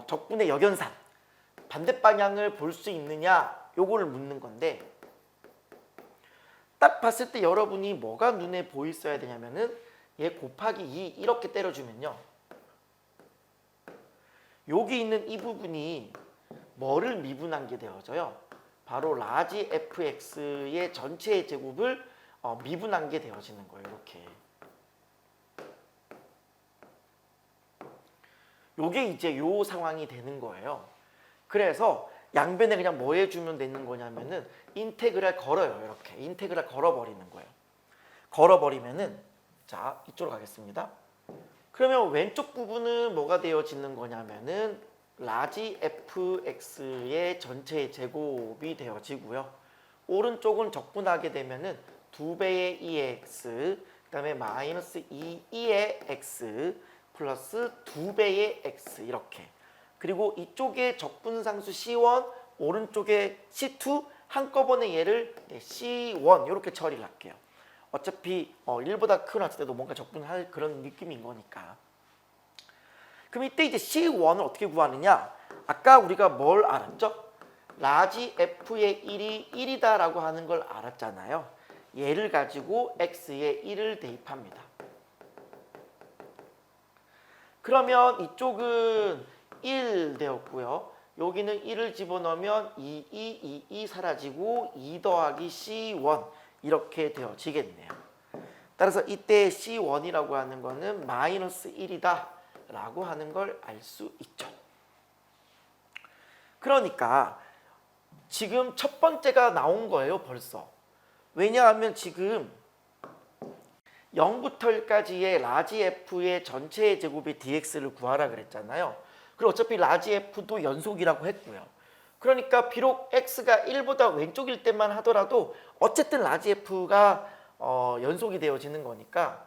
적분의 역연산 반대 방향을 볼 수 있느냐 요거를 묻는 건데 딱 봤을 때 여러분이 뭐가 눈에 보였어야 되냐면은 얘 곱하기 2 이렇게 때려주면요. 여기 있는 이 부분이 뭐를 미분한 게 되어져요? 바로 라지 fx의 전체의 제곱을 미분한 게 되어지는 거예요. 이렇게. 요게 이제 요 상황이 되는 거예요. 그래서 양변에 그냥 뭐 해주면 되는 거냐면은 인테그랄 걸어요. 이렇게 인테그랄 걸어버리는 거예요. 걸어버리면은 자 이쪽으로 가겠습니다. 그러면 왼쪽 부분은 뭐가 되어지는 거냐면은 라지 fx의 전체의 제곱이 되어지고요. 오른쪽은 적분하게 되면은 2배의 2x, 그 다음에 마이너스 2의 x, 플러스 2배의 x 이렇게. 그리고 이쪽에 적분상수 C1, 오른쪽에 C2 한꺼번에 얘를 C1 이렇게 처리를 할게요. 어차피 1보다 크거나 같을 때도 뭔가 적분할 그런 느낌인 거니까. 그럼 이때 이제 C1을 어떻게 구하느냐? 아까 우리가 뭘 알았죠? 라지 F의 1이 1이다라고 하는 걸 알았잖아요. 얘를 가지고 X에 1을 대입합니다. 그러면 이쪽은 1 되었고요. 여기는 1을 집어넣으면 2 사라지고 2 더하기 C1 이렇게 되어지겠네요. 따라서 이때 C1이라고 하는 거는 마이너스 1이다 라고 하는 걸 알 수 있죠. 그러니까 지금 첫 번째가 나온 거예요, 벌써. 왜냐하면 지금 0부터 1까지의 라지 F의 전체의 제곱의 dx를 구하라 그랬잖아요. 그리고 어차피 라지 F도 연속이라고 했고요. 그러니까 비록 x가 1보다 왼쪽일 때만 하더라도 어쨌든 라지 F가 연속이 되어지는 거니까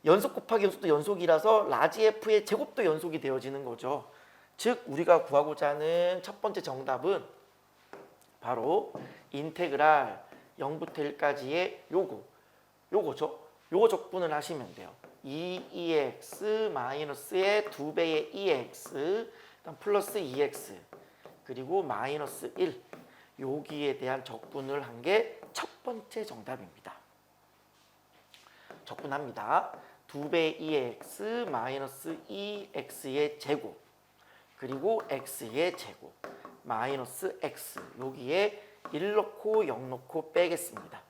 연속 곱하기 연속도 연속이라서 라지 F의 제곱도 연속이 되어지는 거죠. 즉 우리가 구하고자 하는 첫 번째 정답은 바로 인테그랄 0부터 1까지의 요거죠. 요거 적분을 하시면 돼요. 2x 마이너스의 2배의 2x 플러스 2x 그리고 마이너스 1 여기에 대한 적분을 한 게 첫 번째 정답입니다. 적분합니다. 2배의 2x 마이너스 2x의 제곱 그리고 x의 제곱 마이너스 x 여기에 1 넣고 0 넣고 빼겠습니다.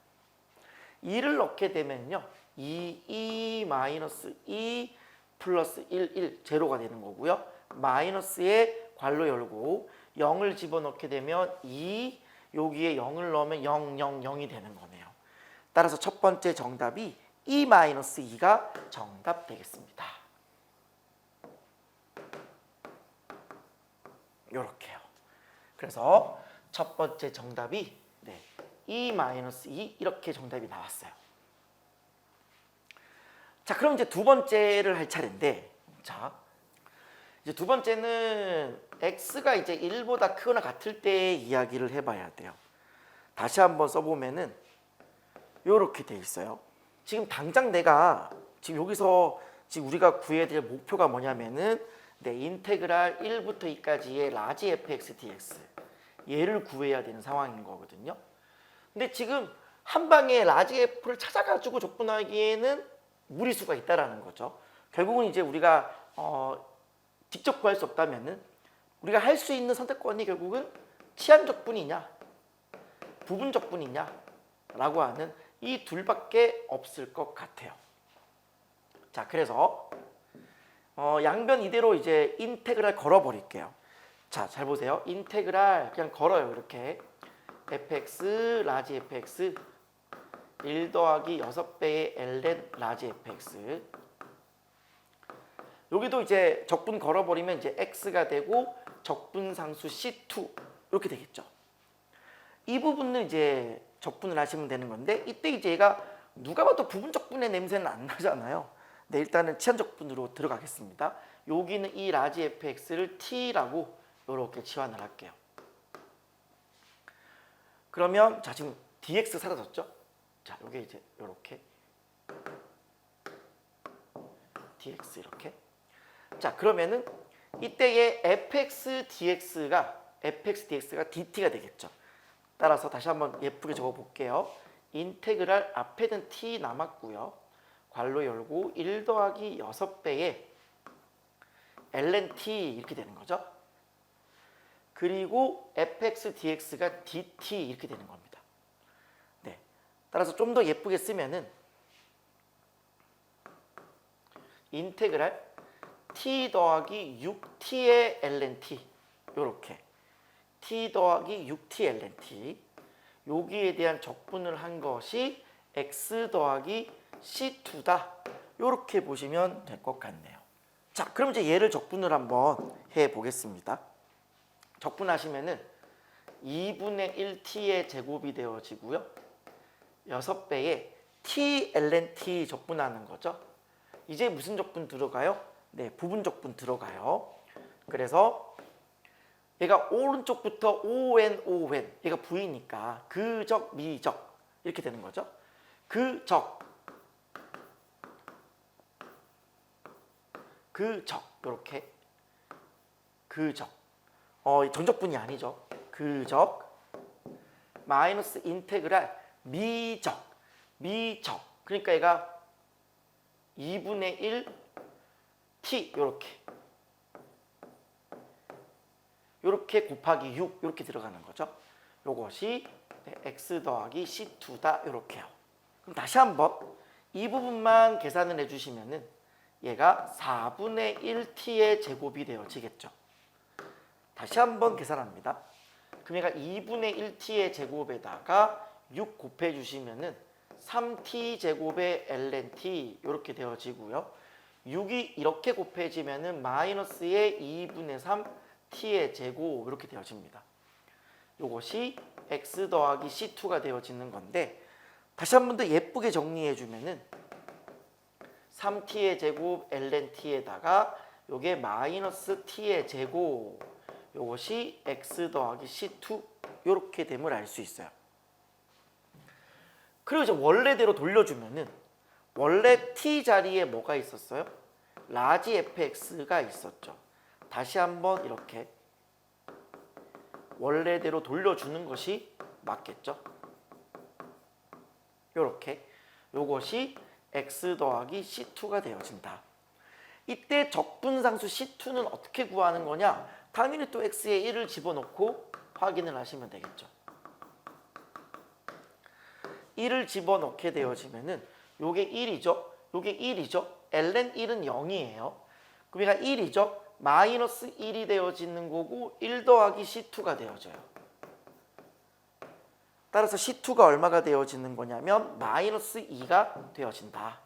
2를 넣게 되면요 2 마이너스 2 플러스 1 제로가 되는 거고요. 마이너스에 괄호 열고 0을 집어넣게 되면 2 여기에 0을 넣으면 0, 0, 0이 되는 거네요. 따라서 첫 번째 정답이 2 마이너스 2가 정답 되겠습니다. 요렇게요. 그래서 첫 번째 정답이 2 마이너스 2 이렇게 정답이 나왔어요. 자, 그럼 이제 두 번째를 할 차례인데, 자, 이제 두 번째는 x가 이제 1보다 크거나 같을 때 이야기를 해봐야 돼요. 다시 한번 써보면은 요렇게 돼 있어요. 지금 당장 내가 지금 여기서 지금 우리가 구해야 될 목표가 뭐냐면은 인테그랄 1부터 2까지의 라지 fx dx 얘를 구해야 되는 상황인 거거든요. 근데 지금 한 방에 라지 f를 찾아가지고 적분하기에는 무리수가 있다라는 거죠. 결국은 이제 우리가 직접 구할 수 없다면은 우리가 할 수 있는 선택권이 결국은 치환 적분이냐 부분 적분이냐라고 하는 이 둘밖에 없을 것 같아요. 자, 그래서 양변 이대로 이제 인테그랄 걸어버릴게요. 자, 잘 보세요. 인테그랄 그냥 걸어요. 이렇게 fx 라지 fx 1 더하기 6배의 ln 라지 fx 여기도 이제 적분 걸어버리면 이제 x가 되고 적분상수 C2 이렇게 되겠죠. 이 부분은 이제 적분을 하시면 되는 건데 이때 이제 얘가 누가 봐도 부분 적분의 냄새는 안 나잖아요. 네, 일단은 치환 적분으로 들어가겠습니다. 여기는 이 라지 fx를 t라고 이렇게 치환을 할게요. 그러면 자 지금 dx 사라졌죠? 자, 요게 이제 이렇게 dx 이렇게. 자, 그러면은 이때의 fx dx가 dt가 되겠죠. 따라서 다시 한번 예쁘게 적어 볼게요. 인테그랄 앞에는 t 남았고요. 괄호 열고 1 더하기 6배의 ln t 이렇게 되는 거죠. 그리고 fx dx가 dt 이렇게 되는 겁니다. 네. 따라서 좀 더 예쁘게 쓰면은 인테그랄 t 더하기 6t의 ln t 요렇게 t 더하기 6t ln t 여기에 대한 적분을 한 것이 x 더하기 c2다 요렇게 보시면 될 것 같네요. 자, 그럼 이제 얘를 적분을 한번 해 보겠습니다. 적분하시면은 2분의 1t의 제곱이 되어지고요. 6배의 t ln t 적분하는 거죠. 이제 무슨 적분 들어가요? 네, 부분적분 들어가요. 그래서 얘가 오른쪽부터 ON 얘가 V니까 그적 미적 이렇게 되는 거죠. 그적 이렇게 그적 전적분이 아니죠. 그적 마이너스 인테그랄 미적 그러니까 얘가 2분의 1 t 요렇게 곱하기 6 이렇게 들어가는 거죠. 요것이 x 더하기 c2다 요렇게요. 그럼 다시 한번 이 부분만 계산을 해주시면은 얘가 4분의 1t의 제곱이 되어지겠죠. 다시 한번 계산합니다. 그럼 얘가 2분의 1t의 제곱에다가 6 곱해주시면은 3t 제곱의 ln t 이렇게 되어지고요. 6이 이렇게 곱해지면은 마이너스의 2분의 3 t의 제곱 이렇게 되어집니다. 이것이 x 더하기 c2가 되어지는 건데 다시 한 번 더 예쁘게 정리해주면은 3t의 제곱 ln t에다가 요게 마이너스 t의 제곱 요것이 x 더하기 c2 이렇게 됨을 알 수 있어요. 그리고 이제 원래대로 돌려주면은 원래 t 자리에 뭐가 있었어요? 라지 fx가 있었죠. 다시 한번 이렇게 원래대로 돌려주는 것이 맞겠죠. 이렇게 요것이 x 더하기 c2가 되어진다. 이때 적분상수 c2는 어떻게 구하는 거냐? 당연히 또 x에 1을 집어넣고 확인을 하시면 되겠죠. 1을 집어넣게 되어지면은 요게 1이죠. 요게 1이죠. ln 1은 0이에요. 그럼 얘가 1이죠. 마이너스 1이 되어지는 거고 1 더하기 c2가 되어져요. 따라서 c2가 얼마가 되어지는 거냐면 마이너스 2가 되어진다.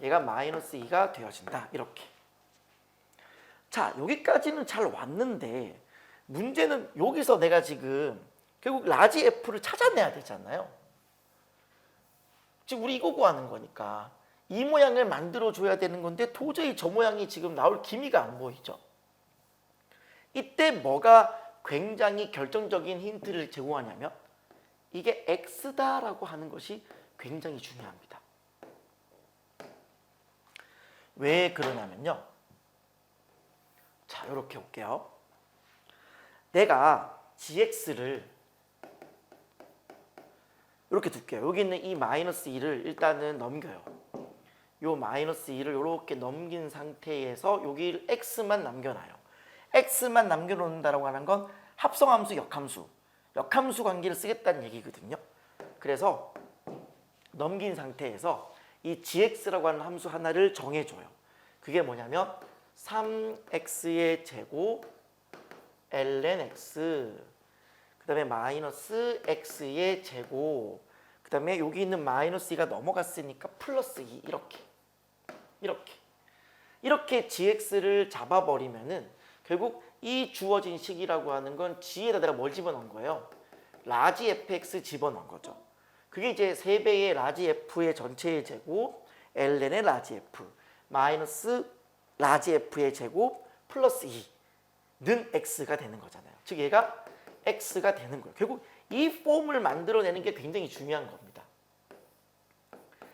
얘가 마이너스 2가 되어진다. 이렇게. 자, 여기까지는 잘 왔는데 문제는 여기서 내가 지금 결국 라지 F를 찾아내야 되잖아요. 지금 우리 이거 구하는 거니까 이 모양을 만들어줘야 되는 건데 도저히 저 모양이 지금 나올 기미가 안 보이죠. 이때 뭐가 굉장히 결정적인 힌트를 제공하냐면 이게 X다라고 하는 것이 굉장히 중요합니다. 왜 그러냐면요. 자, 이렇게 볼게요. 내가 gx를 이렇게 둘게요. 여기 있는 이 마이너스 2를 일단은 넘겨요. 요 마이너스 2를 이렇게 넘긴 상태에서 여기 x만 남겨놔요. x만 남겨놓는다라고 하는 건 합성함수, 역함수 관계를 쓰겠다는 얘기거든요. 그래서 넘긴 상태에서 이 gx라고 하는 함수 하나를 정해줘요. 그게 뭐냐면 3x의 제곱 ln x 그 다음에 마이너스 x의 제곱 그 다음에 여기 있는 마이너스 2가 넘어갔으니까 플러스 2 이렇게 gx를 잡아버리면은 결국 이 주어진 식이라고 하는 건 g에다 내가 뭘 집어넣은 거예요? 라지 fx 집어넣은 거죠. 그게 이제 3배의 라지 f의 전체의 제곱 ln의 라지 f 마이너스 라지 f의 제곱 플러스 2는 x가 되는 거잖아요. 즉 얘가 x가 되는 거예요. 결국 이 폼을 만들어내는 게 굉장히 중요한 겁니다.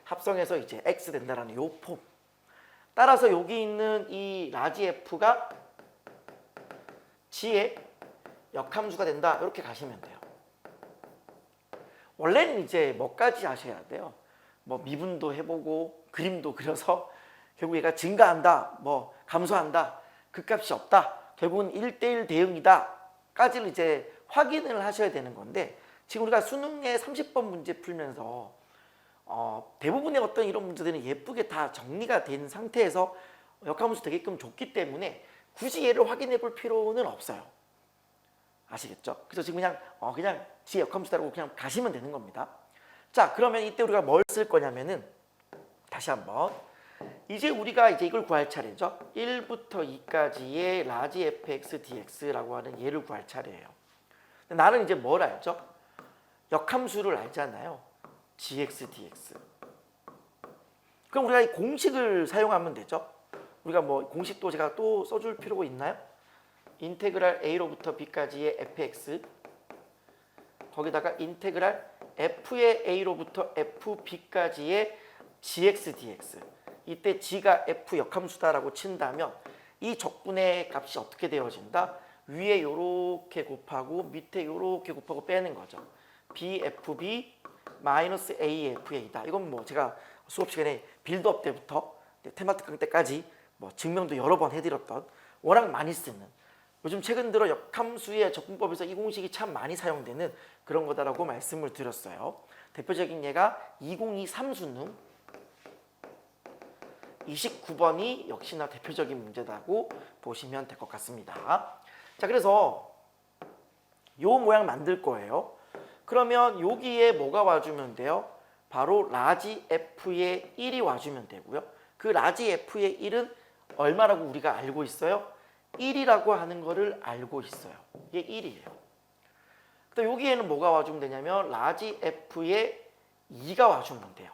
합성해서 이제 x 된다라는 이 폼. 따라서 여기 있는 이 라지 f가 g의 역함수가 된다. 이렇게 가시면 돼요. 원래는 이제 뭐까지 하셔야 돼요? 뭐 미분도 해보고 그림도 그려서 결국 얘가 증가한다, 뭐 감소한다, 극값이 없다, 결국은 1대1 대응이다 까지를 이제 확인을 하셔야 되는 건데 지금 우리가 수능의 30번 문제 풀면서 대부분의 어떤 이런 문제들은 예쁘게 다 정리가 된 상태에서 역함수 되게끔 줬기 때문에 굳이 얘를 확인해 볼 필요는 없어요. 아시겠죠? 그래서 지금 그냥 지 역함수다라고 그냥 가시면 되는 겁니다. 자, 그러면 이때 우리가 뭘 쓸 거냐면은 다시 한번 이제 우리가 이걸 구할 차례죠. 1부터 2까지의 라지 fx dx라고 하는 얘를 구할 차례예요. 나는 이제 뭘 알죠? 역함수를 알잖아요. gx dx. 그럼 우리가 이 공식을 사용하면 되죠. 우리가 뭐 공식도 제가 또 써줄 필요가 있나요? 인테그랄 a로부터 b까지의 fx 거기다가 인테그랄 f의 a로부터 fb까지의 gx dx 이때 g가 f 역함수다라고 친다면 이 적분의 값이 어떻게 되어진다? 위에 요렇게 곱하고 밑에 요렇게 곱하고 빼는 거죠. bfb 마이너스 afa다. 이건 뭐 제가 수업 시간에 빌드업 때부터 테마트 강의 때까지 뭐 증명도 여러 번 해드렸던 워낙 많이 쓰는 요즘 최근 들어 역함수의 적분법에서 이 공식이 참 많이 사용되는 그런 거다라고 말씀을 드렸어요. 대표적인 예가 2023 수능 29번이 역시나 대표적인 문제다고 보시면 될 것 같습니다. 자, 그래서 요 모양 만들 거예요. 그러면 여기에 뭐가 와주면 돼요? 바로 라지 F의 1이 와주면 되고요. 그 라지 F의 1은 얼마라고 우리가 알고 있어요? 1이라고 하는 거를 알고 있어요. 이게 1이에요. 근데 여기에는 뭐가 와주면 되냐면 라지 F의 2가 와주면 돼요.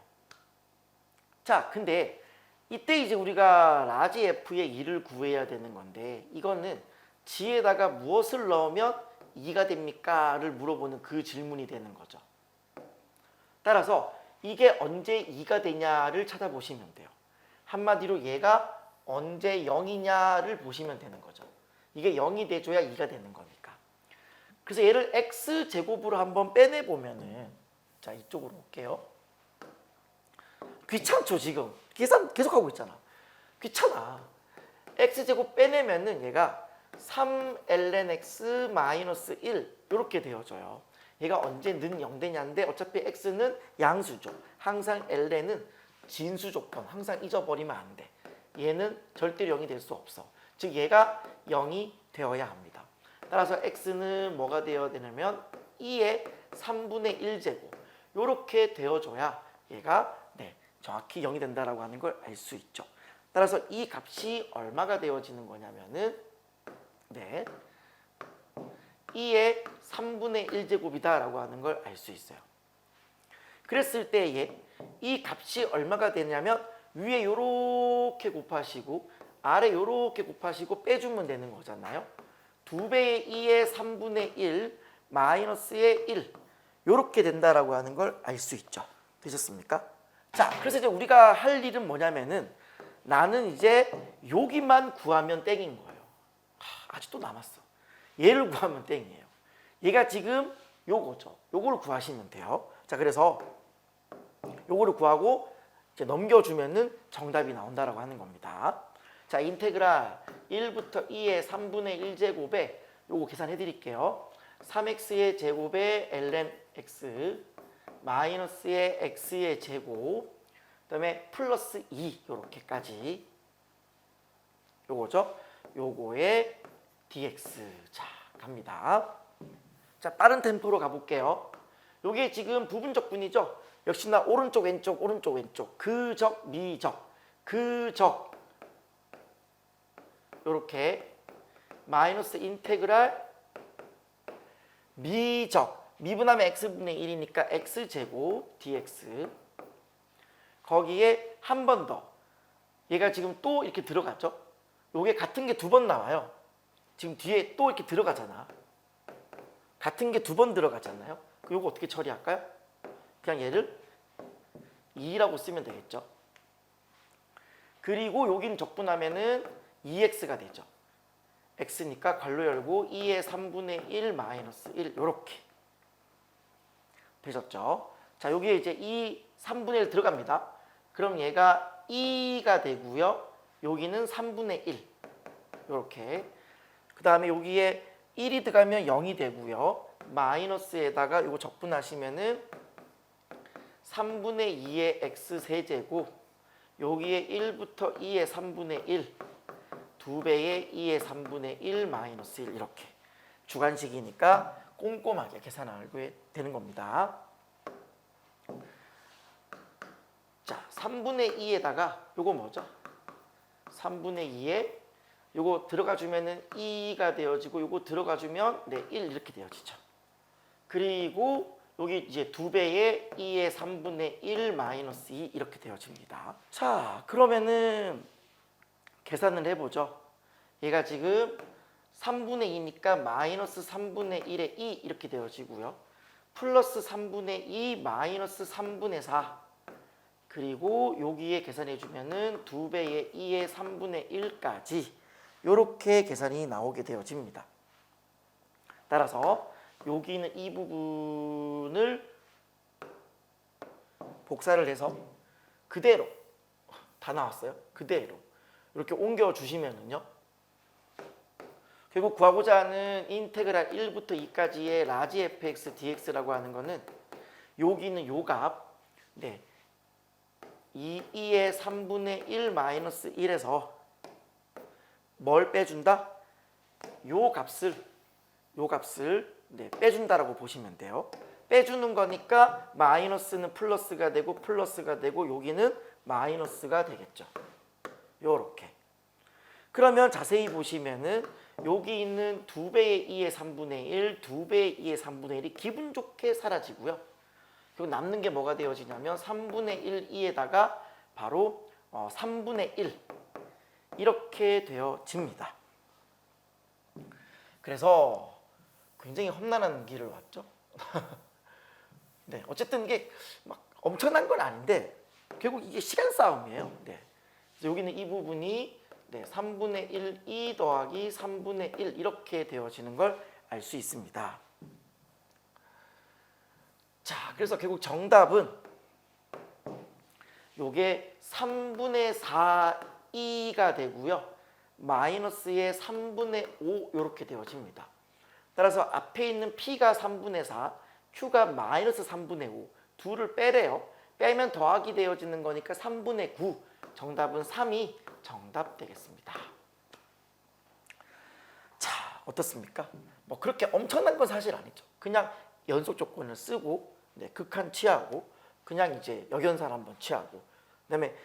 자, 근데 이때 이제 우리가 라지 F의 2를 구해야 되는 건데 이거는 G에다가 무엇을 넣으면 2가 됩니까?를 물어보는 그 질문이 되는 거죠. 따라서 이게 언제 2가 되냐를 찾아보시면 돼요. 한마디로 얘가 언제 0이냐를 보시면 되는 거죠. 이게 0이 돼줘야 2가 되는 거니까. 그래서 얘를 x제곱으로 한번 빼내보면은 자, 이쪽으로 올게요. 귀찮죠, 지금. 계산 계속하고 있잖아. 귀찮아. x제곱 빼내면은 얘가 3ln x 1 이렇게 되어져요. 얘가 언제 는 0 되냐인데 어차피 x는 양수죠. 항상 ln은 진수 조건, 항상 잊어버리면 안 돼. 얘는 절대로 0이 될 수 없어. 즉 얘가 0이 되어야 합니다. 따라서 x는 뭐가 되어야 되냐면 2의 3분의 1제곱 이렇게 되어줘야 얘가 정확히 0이 된다라고 하는 걸 알 수 있죠. 따라서 이 값이 얼마가 되어지는 거냐면은 2의 3분의 1제곱이다 라고 하는 걸 알 수 있어요. 그랬을 때에 이 값이 얼마가 되냐면 위에 요렇게 곱하시고 아래 요렇게 곱하시고 빼주면 되는 거잖아요. 2배의 2의 3분의 1 마이너스의 1 요렇게 된다라고 하는 걸 알 수 있죠. 되셨습니까? 자, 그래서 이제 우리가 할 일은 뭐냐면은 나는 이제 여기만 구하면 땡인 거예요. 아직도 남았어. 얘를 구하면 땡이에요. 얘가 지금 요거죠. 요거를 구하시면 돼요. 자, 그래서 요거를 구하고 이제 넘겨주면은 정답이 나온다라고 하는 겁니다. 자, 인테그랄 1부터 2의 3분의 1제곱에 요거 계산해 드릴게요. 3x의 제곱에 ln x 마이너스의 x의 제곱 그다음에 플러스 2 요렇게까지 요거죠. 요거의 dx. 자, 갑니다. 자, 빠른 템포로 가볼게요. 요게 지금 부분적분이죠. 역시나 오른쪽 왼쪽 오른쪽 왼쪽 그적 미적 그적 요렇게 마이너스 인테그랄 미적 미분하면 x분의 1이니까 x제곱 dx 거기에 한 번 더 얘가 지금 또 이렇게 들어갔죠. 요게 같은 게 두 번 나와요. 지금 뒤에 또 이렇게 들어가잖아. 같은 게 두 번 들어가잖아요. 요거 어떻게 처리할까요? 그냥 얘를 2라고 쓰면 되겠죠. 그리고 여기는 적분하면은 2x가 되죠. x니까 괄호 열고 2의 3분의 1 마이너스 1 요렇게 되셨죠. 자, 여기에 이제 2 3분의 1 들어갑니다. 그럼 얘가 2가 되고요. 여기는 3분의 1 요렇게 그 다음에 여기에 1이 들어가면 0이 되고요. 마이너스에다가 이거 적분하시면은 3분의 2의 x 세제곱 여기에 1부터 2의 3분의 1 2배의 2의 3분의 1 마이너스 1 이렇게 주관식이니까 꼼꼼하게 계산하게 되는 겁니다. 자, 3분의 2에다가 요거 뭐죠? 3분의 2에 요거 들어가주면은 2가 되어지고 요거 들어가주면 1 이렇게 되어지죠. 그리고 여기 이제 2배의 2의 3분의 1 마이너스 2 이렇게 되어집니다. 자, 그러면은 계산을 해보죠. 얘가 지금 3분의 2니까 마이너스 3분의 1의 2 이렇게 되어지고요. 플러스 3분의 2 마이너스 3분의 4 그리고 여기에 계산해주면은 2배의 2의 3분의 1까지 이렇게 계산이 나오게 되어집니다. 따라서 여기 있는 이 부분을 복사를 해서 그대로 다 나왔어요. 그대로 이렇게 옮겨 주시면은요. 결국 구하고자 하는 인테그랄 1부터 2까지의 라지 fx dx라고 하는 거는 여기 있는 요 값, 네, 2의 3분의 1 마이너스 1에서 뭘 빼준다? 요 값을 네, 빼준다라고 보시면 돼요. 빼주는 거니까 마이너스는 플러스가 되고 플러스가 되고 여기는 마이너스가 되겠죠. 요렇게. 그러면 자세히 보시면은 여기 있는 2배의 2의 3분의 1, 2배의 2의 3분의 1이 기분 좋게 사라지고요. 그리고 남는 게 뭐가 되어지냐면 3분의 1, 2에다가 바로 3분의 1 이렇게 되어집니다. 그래서 굉장히 험난한 길을 왔죠. 네, 어쨌든 이게 막 엄청난 건 아닌데 결국 이게 시간 싸움이에요. 네. 그래서 여기는 이 부분이 네, 3분의 1, 2 더하기 3분의 1 이렇게 되어지는 걸 알 수 있습니다. 자, 그래서 결국 정답은 요게 3분의 4 2가 되고요. 마이너스의 3분의 5 이렇게 되어집니다. 따라서 앞에 있는 P가 3분의 4, Q가 마이너스 3분의 5 둘을 빼래요. 빼면 더하기 되어지는 거니까 3분의 9 정답은 3이 정답 되겠습니다. 자, 어떻습니까? 뭐 그렇게 엄청난 건 사실 아니죠. 그냥 연속 조건을 쓰고 네, 극한 취하고 그냥 이제 역연산 한번 취하고 그다음에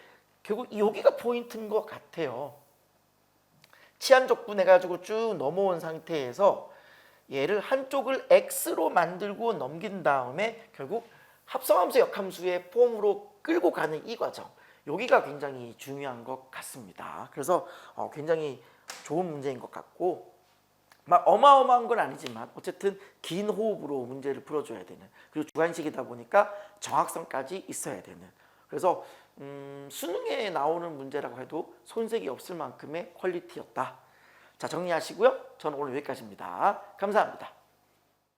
결국 여기가 포인트인 것 같아요. 치한 적분 해가지고 쭉 넘어온 상태에서 얘를 한쪽을 x로 만들고 넘긴 다음에 결국 합성함수 역함수의 폼으로 끌고 가는 이 과정 여기가 굉장히 중요한 것 같습니다. 그래서 굉장히 좋은 문제인 것 같고 막 어마어마한 건 아니지만 어쨌든 긴 호흡으로 문제를 풀어줘야 되는 그리고 주관식이다 보니까 정확성까지 있어야 되는 그래서 수능에 나오는 문제라고 해도 손색이 없을 만큼의 퀄리티였다. 자, 정리하시고요. 저는 오늘 여기까지입니다. 감사합니다.